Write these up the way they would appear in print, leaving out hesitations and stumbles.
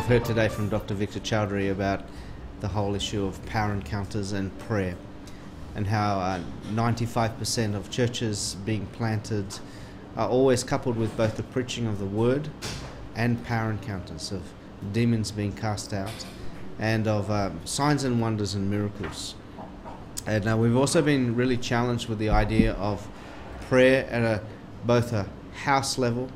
We've heard today from Dr. Victor Choudhrie about the whole issue of power encounters and prayer, and how 95% of churches being planted are always coupled with both the preaching of the word and power encounters, of demons being cast out, and of signs and wonders and miracles. And we've also been really challenged with the idea of prayer at both a house level,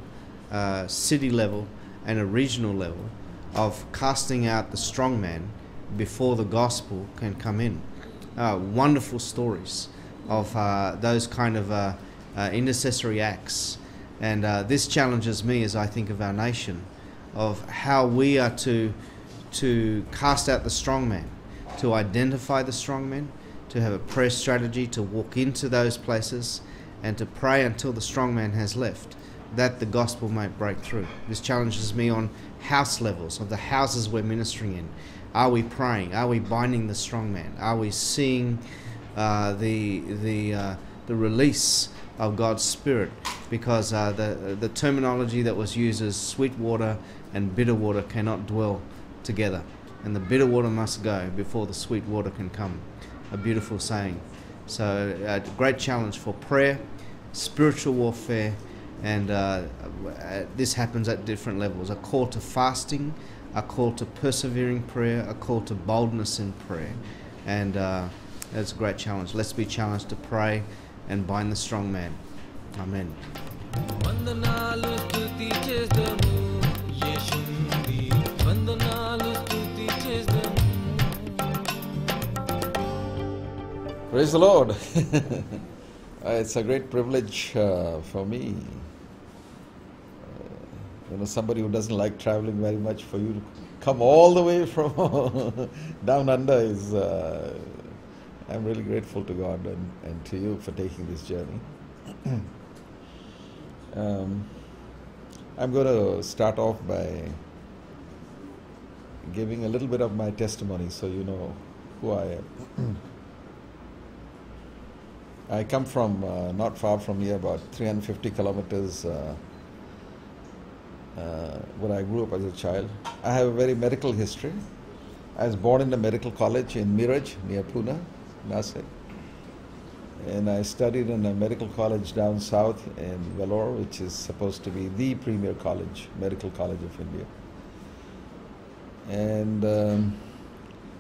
city level, and a regional level, of casting out the strong man before the gospel can come in. Wonderful stories of those kind of intercessory acts. And this challenges me as I think of our nation, of how we are to cast out the strong man, to identify the strong man, to have a prayer strategy, to walk into those places and to pray until the strong man has left, that the gospel might break through. This challenges me on house levels, of the houses we're ministering in. Are we praying? Are we binding the strong man? Are we seeing the release of God's Spirit? Because the terminology that was used as sweet water and bitter water cannot dwell together, and the bitter water must go before the sweet water can come. A beautiful saying. So a great challenge for prayer, spiritual warfare, and this happens at different levels. A call to fasting, a call to persevering prayer, a call to boldness in prayer, and that's a great challenge. Let's be challenged to pray and bind the strong man. Amen. Praise the Lord. It's a great privilege for me. Somebody who doesn't like traveling very much, for you to come all the way from down under is, I'm really grateful to God and to you for taking this journey. I'm going to start off by giving a little bit of my testimony so you know who I am. I come from not far from here, about 350 kilometers, where I grew up as a child. I have a very medical history. I was born in a medical college in Miraj, near Pune, Nasik. And I studied in a medical college down south in Vellore, which is supposed to be the premier college, medical college of India. And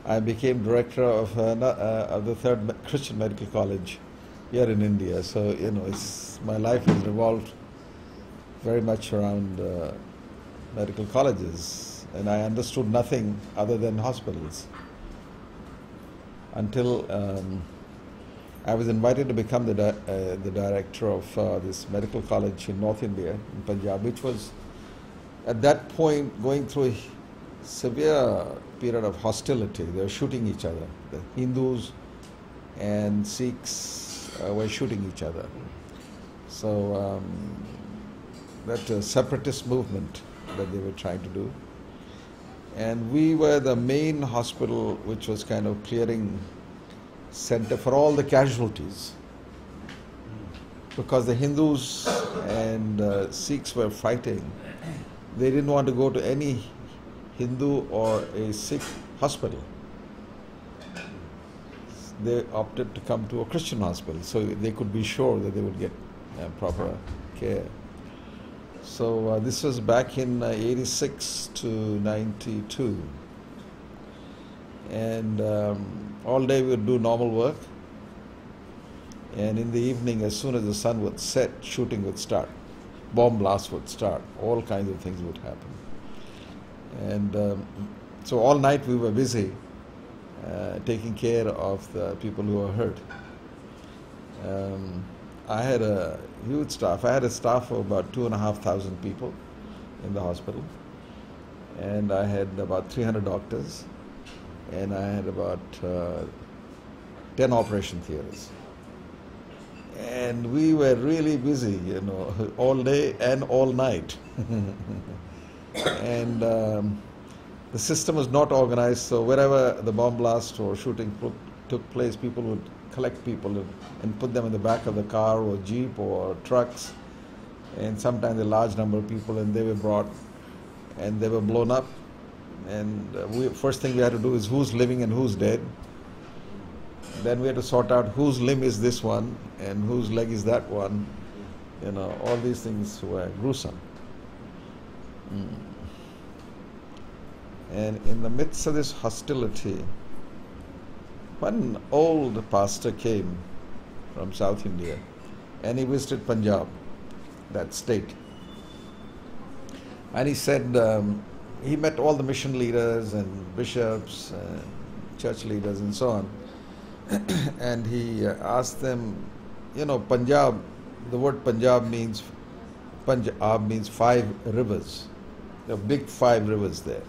I became director of the third Christian medical college here in India. So, my life has revolved very much around medical colleges, and I understood nothing other than hospitals until I was invited to become the director of this medical college in North India, in Punjab, which was at that point going through a severe period of hostility. They were shooting each other. The Hindus and Sikhs were shooting each other. So that separatist movement that they were trying to do. And we were the main hospital which was kind of clearing center for all the casualties. Because the Hindus and Sikhs were fighting, they didn't want to go to any Hindu or a Sikh hospital. They opted to come to a Christian hospital so they could be sure that they would get proper care. So this was back in 86 to 92. And all day we would do normal work. And in the evening, as soon as the sun would set, shooting would start. Bomb blasts would start. All kinds of things would happen. And so all night we were busy taking care of the people who were hurt. I had a huge staff. I had a staff of about 2,500 people in the hospital, and I had about 300 doctors, and I had about 10 operation theaters. And we were really busy, all day and all night. And the system was not organized, so wherever the bomb blast or shooting took place, people would collect people and put them in the back of the car or jeep or trucks, and sometimes a large number of people, and they were brought and they were blown up And first thing we had to do is who's living and who's dead. Then we had to sort out whose limb is this one and whose leg is that one. You know, all these things were gruesome. And in the midst of this hostility, one old pastor came from South India and he visited Punjab, that state. And he said he met all the mission leaders and bishops and church leaders and so on. And he asked them, you know, Punjab, the word Punjab means 5 rivers. There are big 5 rivers there.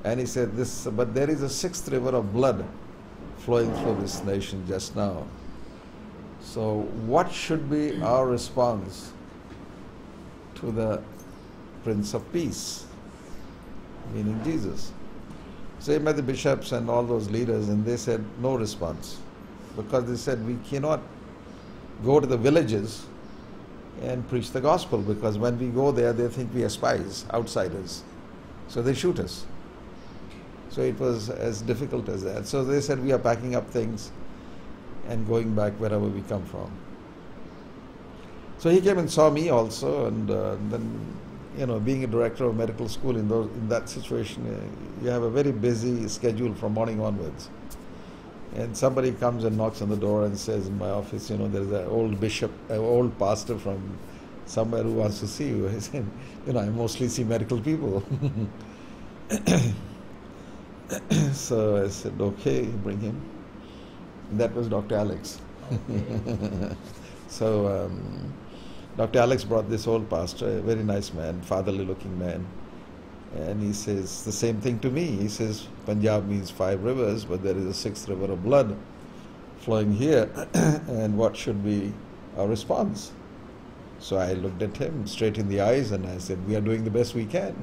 And he said this, but there is a 6th river of blood flowing through this nation just now. So what should be our response to the Prince of Peace, meaning Jesus? So he met the bishops and all those leaders and they said no response, because they said we cannot go to the villages and preach the gospel, because when we go there they think we are spies, outsiders, so they shoot us. So it was as difficult as that. So they said we are packing up things and going back wherever we come from. So he came and saw me also, and then, you know, being a director of medical school in that situation, you have a very busy schedule from morning onwards. And somebody comes and knocks on the door and says in my office, you know, there's an old bishop, an old pastor from somewhere who wants to see you. I said, you know, I mostly see medical people. So I said, okay, bring him. And that was Dr. Alex. So Dr. Alex brought this old pastor, a very nice man, fatherly looking man. And he says the same thing to me. He says, Punjab means 5 rivers, but there is a 6th river of blood flowing here. And what should be our response? So I looked at him straight in the eyes and I said, we are doing the best we can.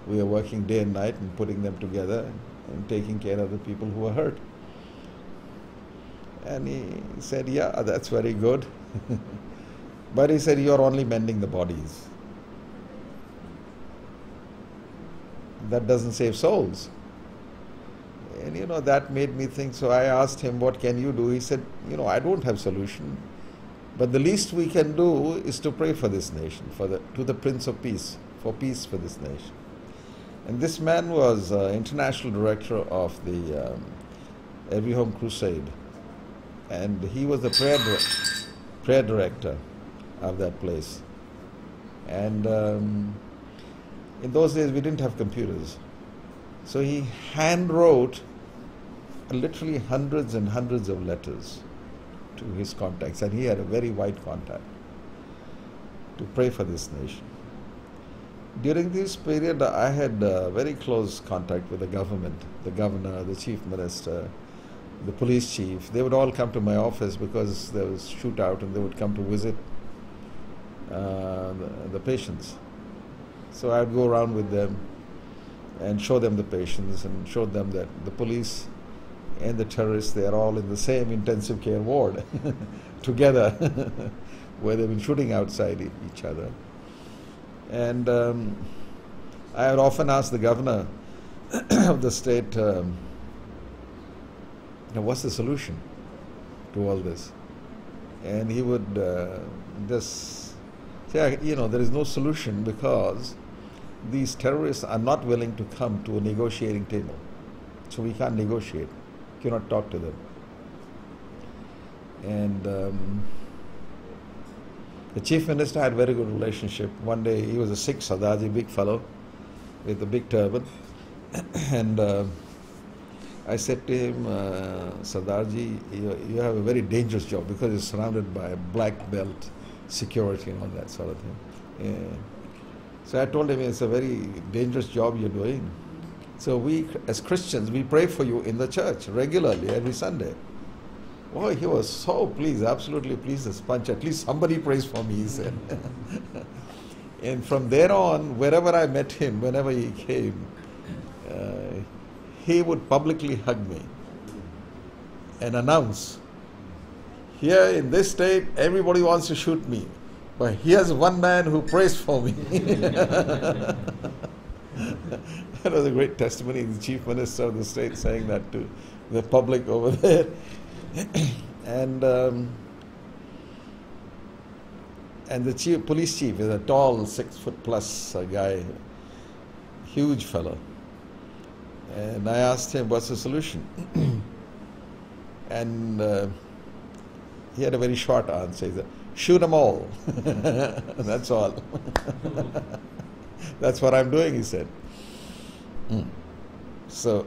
We are working day and night and putting them together and taking care of the people who are hurt. And he said, yeah, that's very good. But he said, you're only mending the bodies. That doesn't save souls. And you know, that made me think. So I asked him, what can you do? He said, you know, I don't have solution, but the least we can do is to pray for this nation, to the Prince of Peace, for peace for this nation. And this man was international director of the Every Home Crusade, and he was the prayer director of that place. And in those days we didn't have computers, so he hand wrote literally hundreds and hundreds of letters to his contacts, and he had a very wide contact to pray for this nation. During this period I had very close contact with the government, the governor, the chief minister, the police chief. They would all come to my office because there was shootout, and they would come to visit the patients. So I would go around with them and show them the patients and show them that the police and the terrorists, they are all in the same intensive care ward together where they've been shooting outside each other. And I would often ask the governor of the state, what's the solution to all this? And he would just say, you know, there is no solution because these terrorists are not willing to come to a negotiating table. So we can't negotiate, cannot talk to them. And the chief minister had a very good relationship. One day he was a Sikh Sardarji, big fellow with a big turban. And I said to him, Sardarji, you have a very dangerous job because you're surrounded by black belt security and all that sort of thing. Yeah. So I told him, it's a very dangerous job you're doing. So we, as Christians, we pray for you in the church regularly, every Sunday. Oh, he was so pleased, absolutely pleased as punch. At least somebody prays for me, he said. And from there on, wherever I met him, whenever he came, he would publicly hug me and announce, here in this state, everybody wants to shoot me, but here's one man who prays for me. That was a great testimony. The chief minister of the state saying that to the public over there. And the police chief is a tall, 6 foot plus guy, huge fellow. And I asked him, what's the solution? And he had a very short answer. He said, shoot them all. That's all. That's what I'm doing, he said. So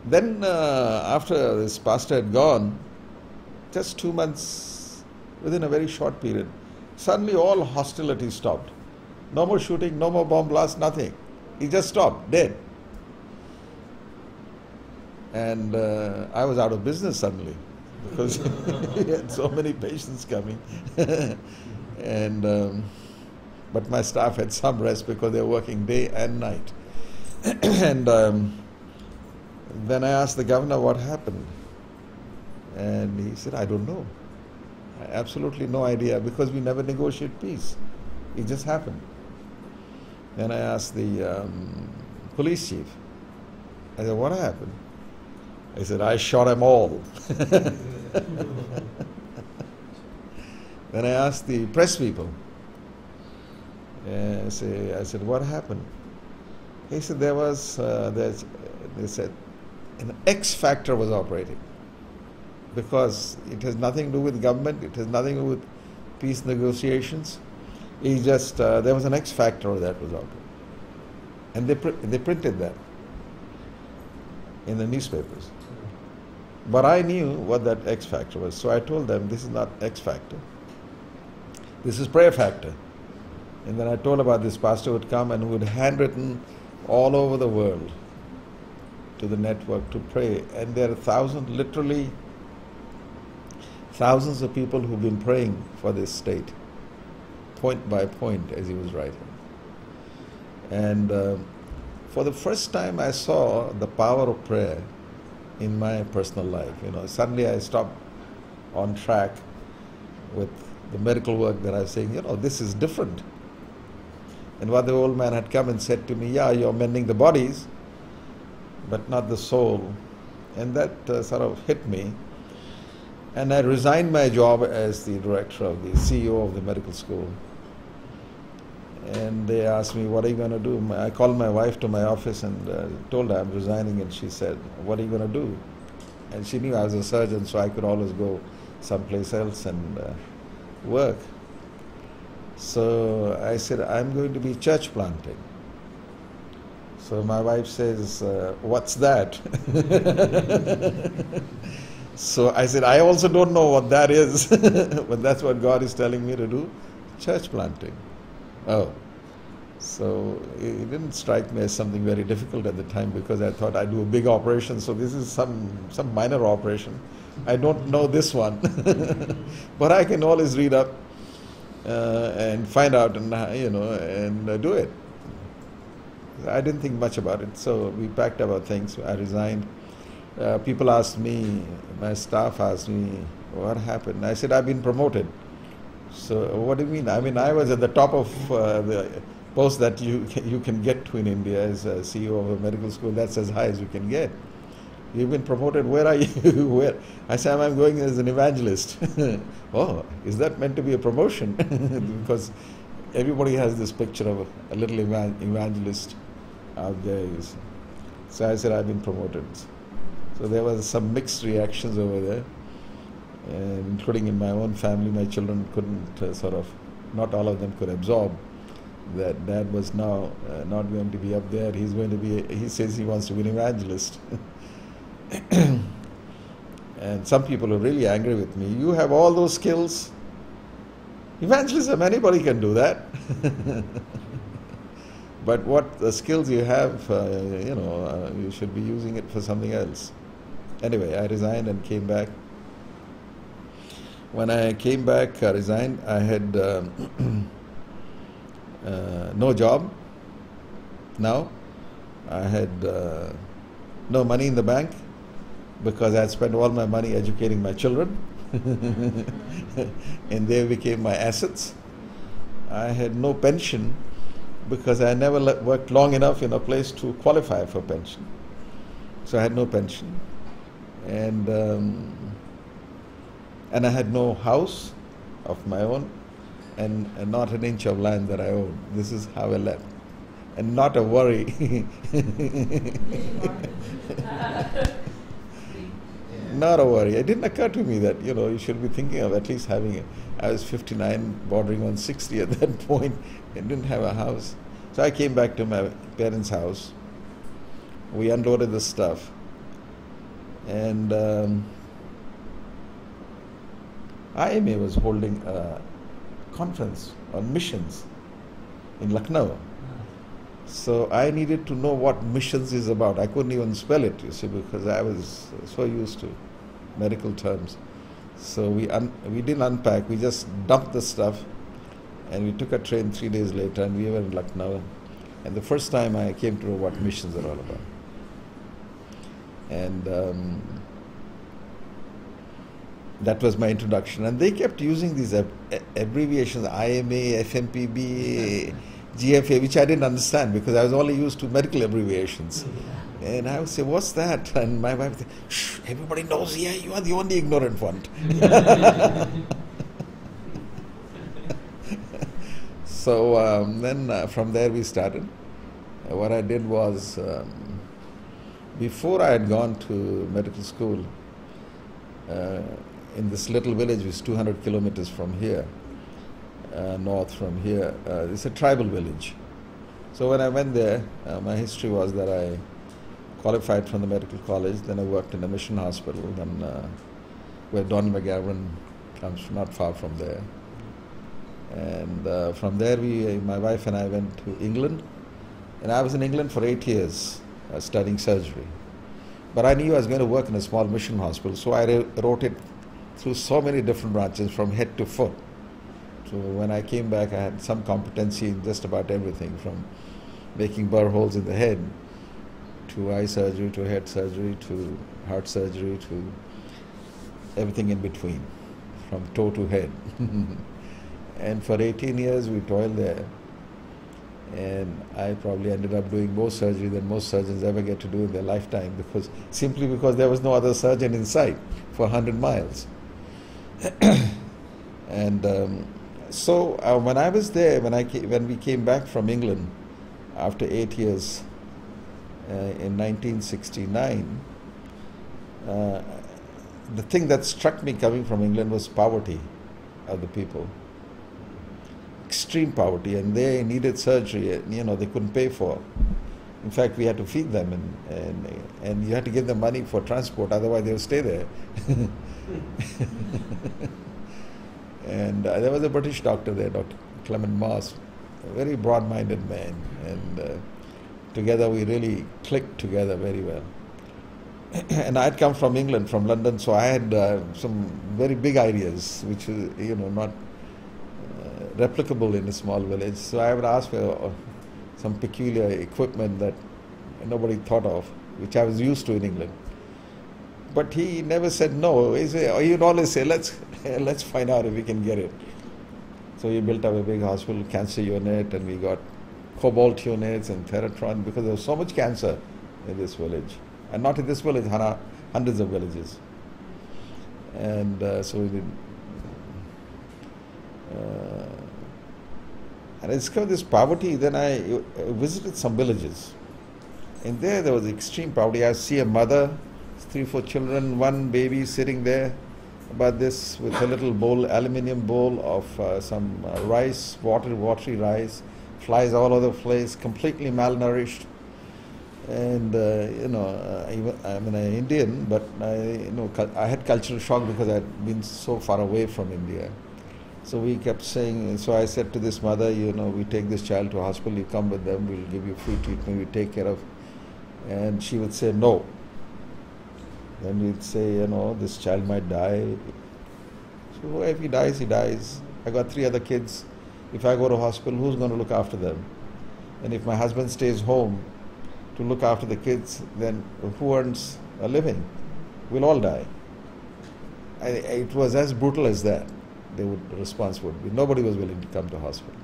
then after this pastor had gone, just 2 months, within a very short period, suddenly all hostility stopped. No more shooting, no more bomb blasts, nothing. He just stopped, dead. And I was out of business suddenly because he had so many patients coming. And but my staff had some rest because they were working day and night. And then I asked the governor what happened. And he said, I don't know. Absolutely no idea, because we never negotiate peace. It just happened. Then I asked the police chief. I said, what happened? He said, I shot them all. Then I asked the press people. I said, what happened? He said, they said, an X factor was operating. Because it has nothing to do with government, it has nothing to do with peace negotiations. He just, there was an X factor that was operating. And they printed that in the newspapers. But I knew what that X factor was. So I told them, this is not X factor. This is prayer factor. And then I told about this pastor who would come and who would handwritten all over the world to the network to pray. And there are thousands, literally thousands of people who've been praying for this state, point by point, as he was writing. And for the first time I saw the power of prayer in my personal life. You know, suddenly I stopped on track with the medical work that I was saying, you know, this is different. And what the old man had come and said to me, yeah, you're mending the bodies, but not the soul. And that sort of hit me. And I resigned my job as the director of the CEO of the medical school. And they asked me, what are you going to do? I called my wife to my office and told her I'm resigning, and she said, what are you going to do? And she knew I was a surgeon, so I could always go someplace else and work. So I said, I'm going to be church planting. So my wife says, what's that? So I said, I also don't know what that is, but that's what God is telling me to do, church planting. Oh, so it didn't strike me as something very difficult at the time, because I thought I'd do a big operation, so this is some minor operation. I don't know this one, but I can always read up and find out and and do it. I didn't think much about it, so we packed up our things. I resigned. People asked me, my staff asked me, what happened? I said, I've been promoted. So what do you mean? I mean, I was at the top of the post that you can get to in India as a CEO of a medical school. That's as high as you can get. You've been promoted. Where are you? Where? I said, I'm going as an evangelist. Oh, is that meant to be a promotion? Because everybody has this picture of a little evangelist out there. So I said, I've been promoted. So there was some mixed reactions over there, including in my own family. My children couldn't not all of them could absorb that Dad was now not going to be up there. He's going to be, he says he wants to be an evangelist. And some people are really angry with me. You have all those skills. Evangelism, anybody can do that. But what the skills you have, you should be using it for something else. Anyway, I resigned and came back. When I came back, I resigned, I had no job now. I had no money in the bank because I had spent all my money educating my children and they became my assets. I had no pension because I never worked long enough in a place to qualify for pension. So I had no pension, and I had no house of my own, and not an inch of land that I owned. This is how I left, and not a worry. Not a worry. It didn't occur to me that you should be thinking of at least having it. I was 59, bordering on 60 at that point, and didn't have a house. So I came back to my parents' house. We unloaded the stuff, and IMA was holding a conference on missions in Lucknow. So I needed to know what missions is about. I couldn't even spell it, you see, because I was so used to medical terms. So we didn't unpack, we just dumped the stuff, and we took a train 3 days later, and we were in Lucknow. And the first time I came to know what missions are all about. And that was my introduction. And they kept using these abbreviations, IMA, FMPB, GFA, which I didn't understand because I was only used to medical abbreviations. And I would say, what's that? And my wife would say, shh, everybody knows, yeah, you are the only ignorant one. So then from there we started. What I did was, before I had gone to medical school, in this little village which is 200 kilometers from here, north from here, it's a tribal village. So when I went there, my history was that I qualified from the medical college, then I worked in a mission hospital, then where Don McGavran comes from, not far from there. And from there, my wife and I went to England, and I was in England for 8 years studying surgery. But I knew I was going to work in a small mission hospital, so I wrote it through so many different branches from head to foot. So when I came back, I had some competency in just about everything, from making burr holes in the head, to eye surgery, to head surgery, to heart surgery, to everything in between, from toe to head. And for 18 years we toiled there, and I probably ended up doing more surgery than most surgeons ever get to do in their lifetime, simply because there was no other surgeon in sight for 100 miles. And so when I was there, when we came back from England after 8 years in 1969, the thing that struck me coming from England was poverty of the people. Extreme poverty, and they needed surgery, they couldn't pay for. In fact, we had to feed them, and you had to give them money for transport, otherwise they would stay there. And there was a British doctor there, Dr. Clement Moss, a very broad-minded man, and together we really clicked together very well. And I had come from England, from London, so I had some very big ideas, which is, not replicable in a small village. So I would ask for some peculiar equipment that nobody thought of, which I was used to in England. But he never said no. He'd always say, let's find out if we can get it. So we built up a big hospital, cancer unit, and we got cobalt units and Theratron, because there was so much cancer in this village. And not in this village, hundreds of villages. And so we did. And I discovered this poverty. Then I visited some villages. And there was extreme poverty. I see a mother, 3 or 4 children, one baby sitting there, about this, with a little bowl, aluminium bowl of some rice, watery rice, flies all over the place, completely malnourished. And I'm an Indian, but I had cultural shock because I had been so far away from India. So we kept saying, so I said to this mother, we take this child to a hospital, you come with them, we'll give you free treatment, we take care of. And she would say no. Then we'd say, this child might die. So if he dies, he dies. I got 3 other kids. If I go to hospital, who's going to look after them? And if my husband stays home to look after the kids, then who earns a living? We'll all die. It was as brutal as that. The response would be. Nobody was willing to come to hospital.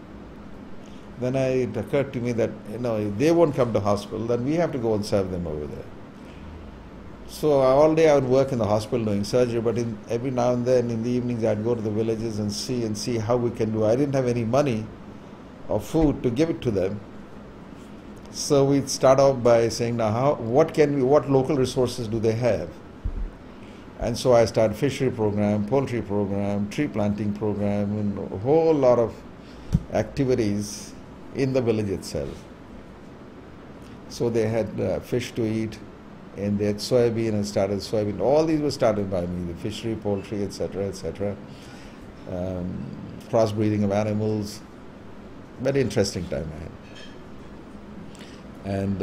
then it occurred to me that, if they won't come to hospital, then we have to go and serve them over there. So all day I would work in the hospital doing surgery, but every now and then in the evenings I'd go to the villages and see how we can do. I didn't have any money or food to give it to them. So we'd start off by saying, now what local resources do they have? And so I started fishery program, poultry program, tree planting program, and a whole lot of activities in the village itself. So they had fish to eat, and they had soybean and started soybean. All these were started by me, the fishery, poultry, etc., etc. Crossbreeding of animals. Very interesting time I had. And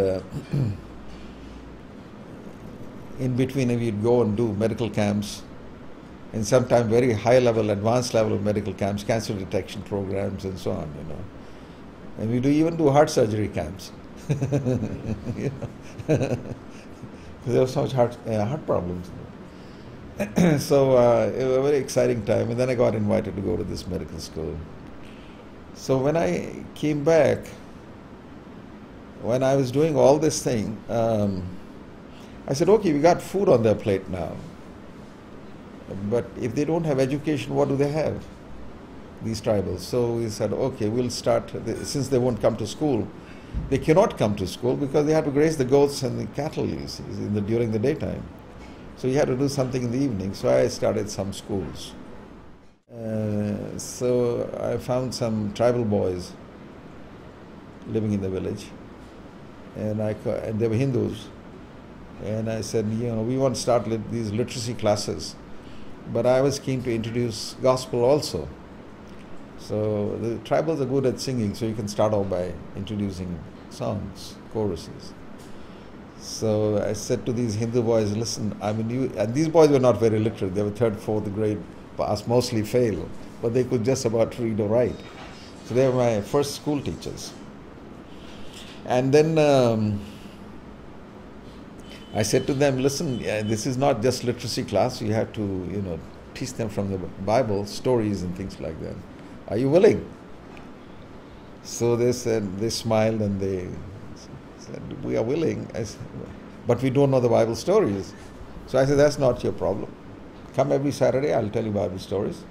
in between we'd go and do medical camps, and sometimes very high level, advanced level of medical camps, cancer detection programs and so on, And we even do heart surgery camps. Because there was so much heart problems. So it was a very exciting time, and then I got invited to go to this medical school. So when I came back, when I was doing all this thing, I said, okay, we got food on their plate now. But if they don't have education, what do they have? These tribals. So we said, okay, we'll start, since they won't come to school. They cannot come to school because they have to graze the goats and the cattle, during the daytime. So you had to do something in the evening. So I started some schools. So I found some tribal boys living in the village, and they were Hindus. And I said, we want to start these literacy classes. But I was keen to introduce gospel also. So the tribals are good at singing, so you can start off by introducing songs, choruses. So I said to these Hindu boys, listen, and these boys were not very literate. They were third, fourth grade, passed, mostly failed, but they could just about read or write. So they were my first school teachers. And then I said to them, listen, this is not just literacy class. You have to, teach them from the Bible, stories and things like that. Are you willing? So they smiled and they said, we are willing. I said, but we don't know the Bible stories. So I said, that's not your problem. Come every Saturday, I'll tell you Bible stories.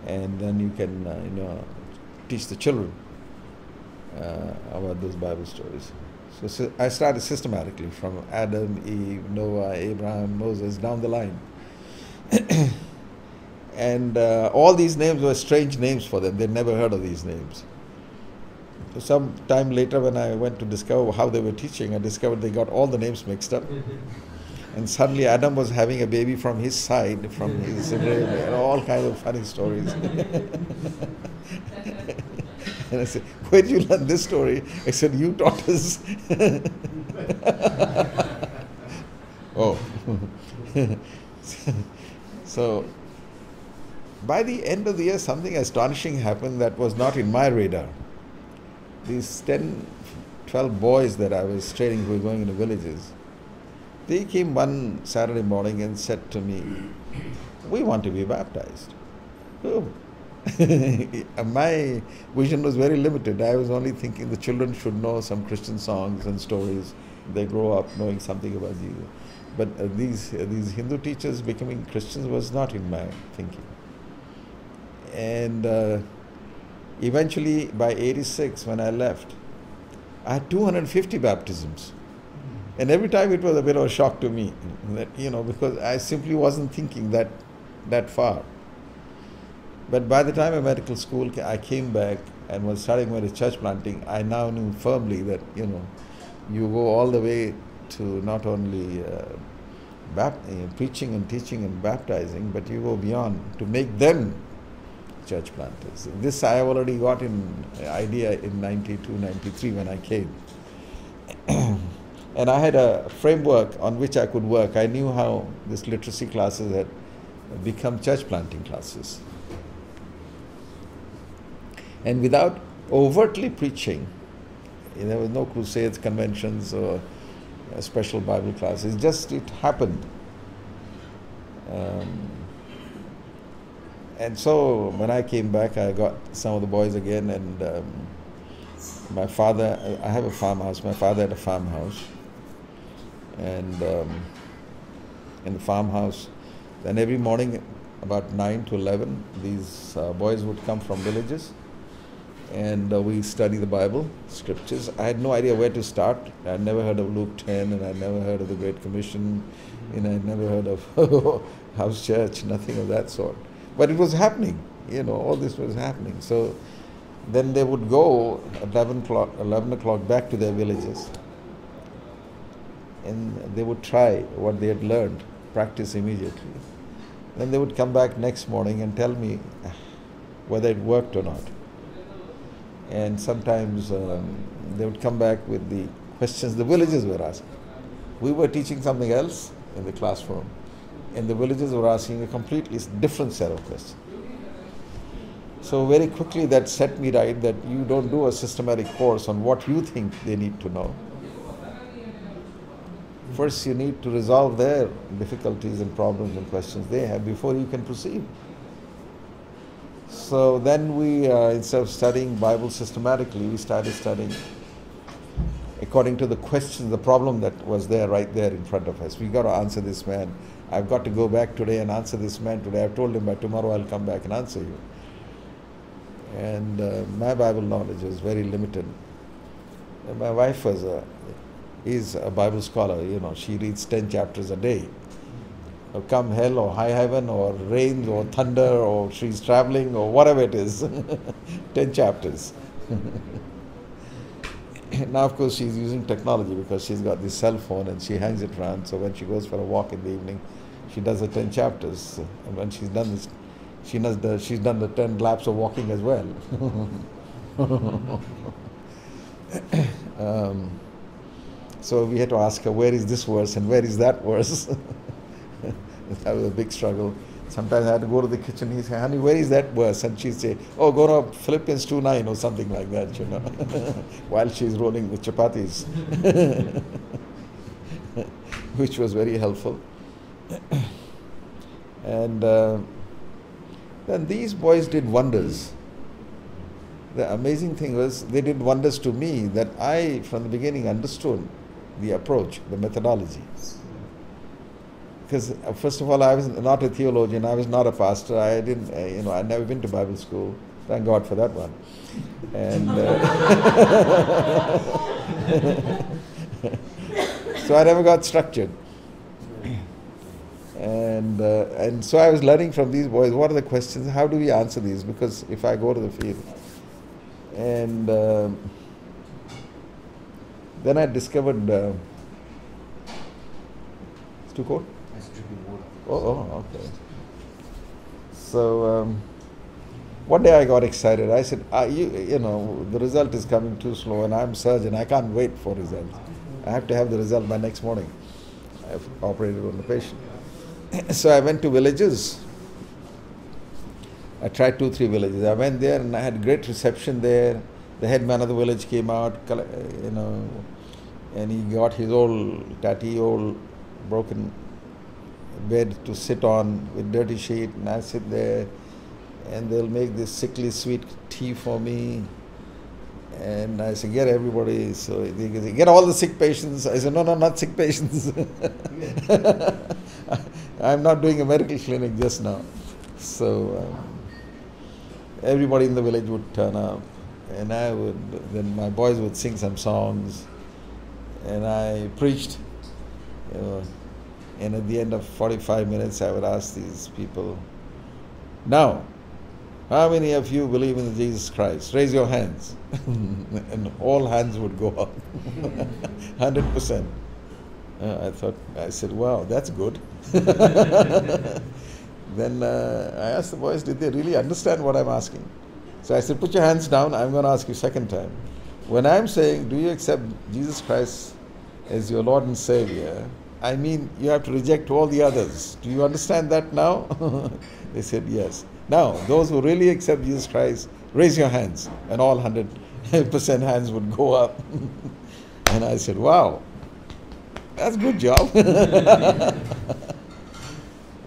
And then you can, teach the children about those Bible stories. So I started systematically from Adam, Eve, Noah, Abraham, Moses, down the line. And all these names were strange names for them. They'd never heard of these names. So some time later, when I went to discover how they were teaching, I discovered they got all the names mixed up. And suddenly Adam was having a baby from his side, from his and all kinds of funny stories. And I said, where did you learn this story? I said, you taught us. Oh. So, by the end of the year, something astonishing happened that was not in my radar. These 10, 12 boys that I was training who were going into villages, they came one Saturday morning and said to me, we want to be baptized. Oh. My vision was very limited. I was only thinking the children should know some Christian songs and stories. They grow up knowing something about Jesus. But these Hindu teachers becoming Christians was not in my thinking. And eventually, by 86, when I left, I had 250 baptisms. And every time it was a bit of a shock to me, that, because I simply wasn't thinking that far. But by the time of medical school, I came back and was starting with church planting. I now knew firmly that, you go all the way to not only preaching and teaching and baptizing, but you go beyond to make them church planters. This I have already got an idea in 92, 93 when I came. And I had a framework on which I could work. I knew how these literacy classes had become church planting classes. And without overtly preaching, there was no crusades, conventions, or special Bible classes. It happened. And so when I came back, I got some of the boys again, and My father, I have a farmhouse. My father had a farmhouse, and in the farmhouse, then every morning about 9 to 11, these boys would come from villages, and we study the Bible, scriptures. I had no idea where to start. I'd never heard of Luke 10, and I'd never heard of the Great Commission, and I'd never heard of house church, nothing of that sort. But it was happening, all this was happening. So then they would go at 11 o'clock back to their villages, and they would try what they had learned, practice immediately. Then they would come back next morning and tell me whether it worked or not. And sometimes they would come back with the questions the villagers were asking. We were teaching something else in the classroom, and the villagers were asking a completely different set of questions. So very quickly that set me right that you don't do a systematic course on what you think they need to know. First you need to resolve their difficulties and problems and questions they have before you can proceed. So then we, instead of studying Bible systematically, we started studying according to the question, the problem that was there, right there in front of us. We got to answer this man. I've got to go back today and answer this man today. I've told him by tomorrow I'll come back and answer you. And my Bible knowledge was very limited. And my wife is a Bible scholar. She reads 10 chapters a day. Come hell or high heaven or rain or thunder or she's traveling or whatever it is, 10 chapters. Now, of course, she's using technology because she's got this cell phone and she hangs it around. So when she goes for a walk in the evening, she does the 10 chapters. And when she's done this, she's done the 10 laps of walking as well. So we had to ask her, where is this verse and where is that verse? That was a big struggle. Sometimes I had to go to the kitchen. He'd say, honey, where is that verse? And she'd say, oh, go to Philippians 2:9 or something like that, while she's rolling the chapatis, which was very helpful. And then these boys did wonders. The amazing thing was they did wonders to me that I, from the beginning, understood the approach, the methodology. Because first of all, I was not a theologian, I was not a pastor, I didn't, I'd never been to Bible school. Thank God for that one. And so I never got structured. And so I was learning from these boys, what are the questions, how do we answer these? Because if I go to the field. And then I discovered, it's too cold? It's dripping water. Oh, okay. So one day I got excited. I said, the result is coming too slow and I'm surgeon. I can't wait for results. I have to have the result by next morning. I've operated on the patient. So I went to villages. I tried 2-3 villages. I went there and I had great reception there. The headman of the village came out, and he got his old tatty, old broken bed to sit on with dirty sheet, and I sit there and they'll make this sickly sweet tea for me. And I said, get everybody. So they say, get all the sick patients. I said, no, not sick patients. I'm not doing a medical clinic just now. So everybody in the village would turn up, and then my boys would sing some songs, and I preached, and at the end of 45 minutes I would ask these people, now, how many of you believe in Jesus Christ? Raise your hands. And all hands would go up, 100%. I said, wow, that's good. Then I asked the boys, did they really understand what I'm asking? So I said, put your hands down, I'm going to ask you second time. When I'm saying, do you accept Jesus Christ as your Lord and Savior, I mean you have to reject all the others. Do you understand that now? They said, yes. Now, those who really accept Jesus Christ, raise your hands. And all 100% hands would go up. And I said, wow, that's a good job.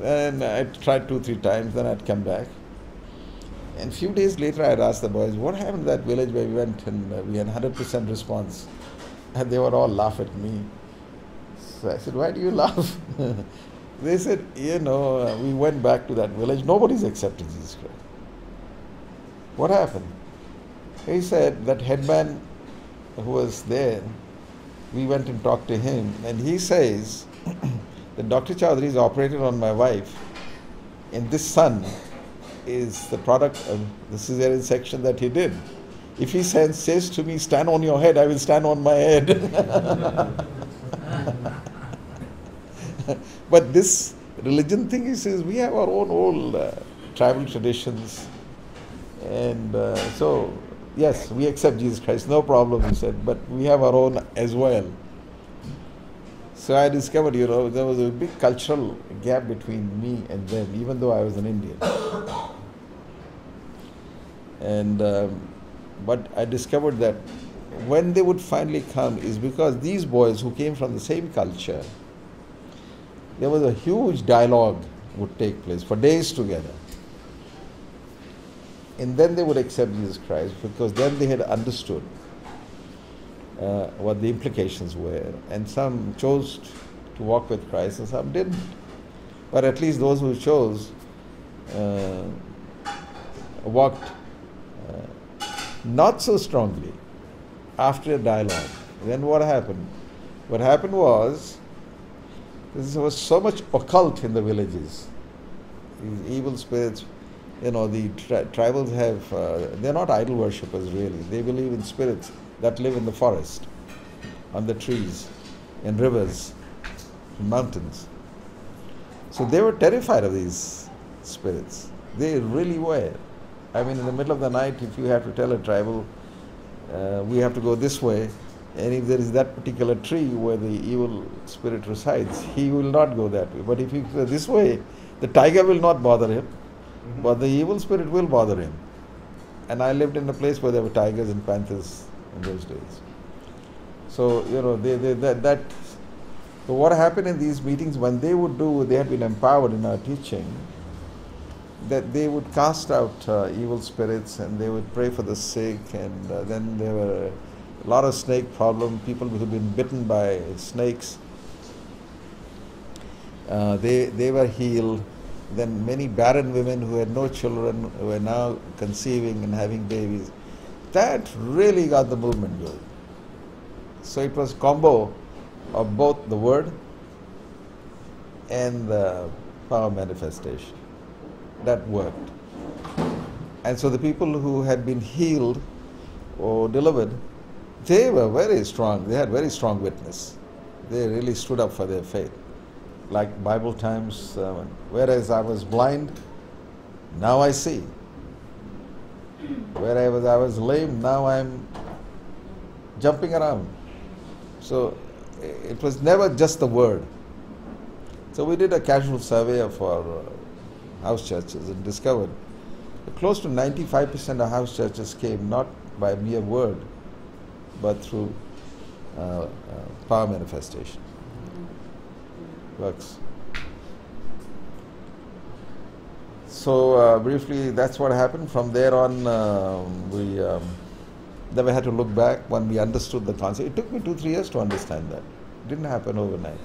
And I tried 2-3 times, then I'd come back. And a few days later, I had asked the boys, what happened to that village where we went and we had 100% response? And they would all laugh at me. So I said, why do you laugh? They said, we went back to that village. Nobody's accepted Jesus Christ. What happened? He said that headman who was there, we went and talked to him, and he says that Dr. Choudhrie is operated on my wife, and this son is the product of the cesarean section that he did. If he says to me, stand on your head, I will stand on my head. But this religion thing, he says, we have our own old tribal traditions. And so, yes, we accept Jesus Christ, no problem, he said, but we have our own as well. So I discovered, there was a big cultural gap between me and them, even though I was an Indian. And but I discovered that when they would finally come is because these boys who came from the same culture, there was a huge dialogue would take place for days together. And then they would accept Jesus Christ because then they had understood what the implications were. And some chose to walk with Christ and some didn't. But at least those who chose walked not so strongly after a dialogue. Then what happened? What happened was, there was so much occult in the villages. These evil spirits, the tribals have, they're not idol worshippers really. They believe in spirits that live in the forest, on the trees, in rivers, in mountains. So they were terrified of these spirits. They really were. I mean, in the middle of the night, if you have to tell a tribal, we have to go this way, and if there is that particular tree where the evil spirit resides, he will not go that way. But if you go this way, the tiger will not bother him, but the evil spirit will bother him. And I lived in a place where there were tigers and panthers in those days. So, so what happened in these meetings, when they would do, they had been empowered in our teaching, that they would cast out evil spirits and they would pray for the sick, and then there were a lot of snake problem, people who had been bitten by snakes, they were healed. Then many barren women who had no children were now conceiving and having babies. That really got the movement going. So it was a combo of both the word and the power manifestation. That worked. And so the people who had been healed or delivered, they were very strong. They had very strong witness. They really stood up for their faith. Like Bible times, whereas I was blind, now I see. Whereas I was lame, now I'm jumping around. So it was never just the word. So we did a casual survey of our house churches and discovered that close to 95% of house churches came not by mere word, but through power manifestation. Works. So briefly, that's what happened. From there on, we never had to look back when we understood the concept. It took me 2-3 years to understand that. It didn't happen overnight.